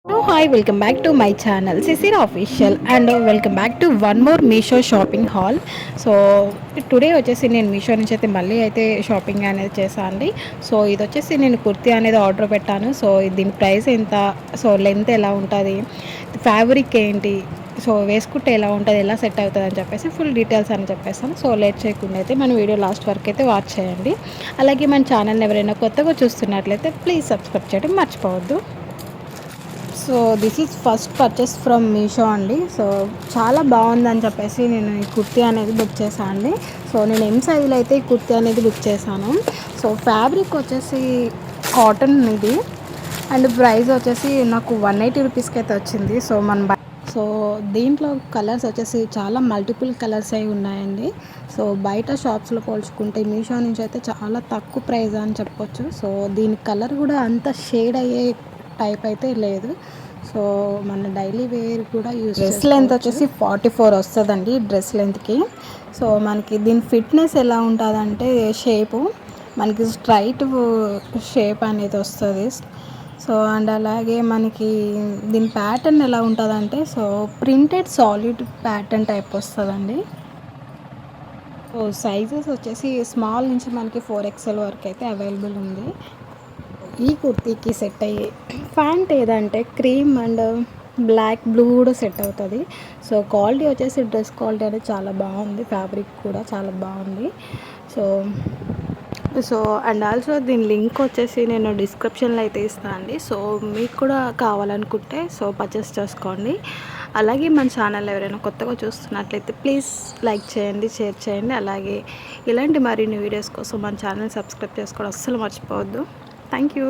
Hi, welcome back to my channel Sisira Official and welcome back to one more Meesho shopping hall. So today వచ్చేసి నేను మీషో నుంచి అయితే మళ్ళీ అయితే shopping అనేది చేశాను అండి. సో ఇది వచ్చేసి నేను కుర్తీ అనేది ఆర్డర్ పెట్టాను. సో దీని ప్రైస్ ఎంత, సో లెంత్ ఎలా ఉంటుంది, ఫ్యాబ్రిక్ ఏంటి, సో వేసుకుంటే ఎలా ఉంటుంది, ఎలా సెట్ అవుతుంది అని చెప్పేసి ఫుల్ డీటెయిల్స్ అని చెప్పేసాను. సో లేట్ చేయకుండా అయితే మన వీడియో లాస్ట్ వరకు అయితే వాచ్ చేయండి. అలాగే మన ఛానల్ని ఎవరైనా కొత్తగా చూస్తున్నట్లయితే ప్లీజ్ సబ్స్క్రైబ్ చేయడం మర్చిపోవద్దు. So this is first purchase from Meesho అండి. సో చాలా బాగుందని చెప్పేసి నేను ఈ కుర్తీ అనేది బుక్ చేశాను అండి. సో నేను ఎం సైజులో అయితే ఈ కుర్తీ అనేది బుక్ చేశాను. సో ఫ్యాబ్రిక్ వచ్చేసి కాటన్ ఇది అండ్ ప్రైస్ వచ్చేసి నాకు 180 రూపీస్కి అయితే వచ్చింది. సో దీంట్లో కలర్స్ వచ్చేసి చాలా మల్టిపుల్ కలర్స్ అయి ఉన్నాయండి. సో బయట షాప్స్లో పోల్చుకుంటే మీషో నుంచి అయితే చాలా తక్కువ ప్రైస్ అని చెప్పొచ్చు. సో దీని కలర్ కూడా అంత షేడ్ అయ్యే టైప్ అయితే లేదు. సో మన డైలీ వేర్ కూడా డ్రెస్ లెంత్ వచ్చేసి 44 వస్తుందండి డ్రెస్ లెంత్కి. సో మనకి దీని ఫిట్నెస్ ఎలా ఉంటుందంటే షేపు మనకి స్ట్రైట్ షేప్ అనేది వస్తుంది. సో అండ్ అలాగే మనకి దీని ప్యాటర్న్ ఎలా ఉంటుందంటే so printed solid pattern type వస్తుందండి. సో సైజెస్ వచ్చేసి స్మాల్ నుంచి మనకి 4XL వరకు అయితే అవైలబుల్ ఉంది. ఈ కుర్తీకి సెట్ అయ్యే ప్యాంట్ ఏదంటే క్రీమ్ అండ్ బ్లాక్ బ్లూ కూడా సెట్ అవుతుంది. సో క్వాలిటీ వచ్చేసి డ్రెస్ క్వాలిటీ అనేది చాలా బాగుంది, ఫ్యాబ్రిక్ కూడా చాలా బాగుంది. సో సో అండ్ ఆల్సో దీని లింక్ వచ్చేసి నేను డిస్క్రిప్షన్లో అయితే ఇస్తాను అండి. సో మీకు కూడా కావాలనుకుంటే సో పర్చేస్ చేసుకోండి. అలాగే మన ఛానల్ ఎవరైనా కొత్తగా చూస్తున్నట్లయితే ప్లీజ్ లైక్ చేయండి, షేర్ చేయండి. అలాగే ఇలాంటి మరిన్ని వీడియోస్ కోసం మన ఛానల్ సబ్స్క్రైబ్ చేసుకోవడం అస్సలు మర్చిపోవద్దు. Thank you.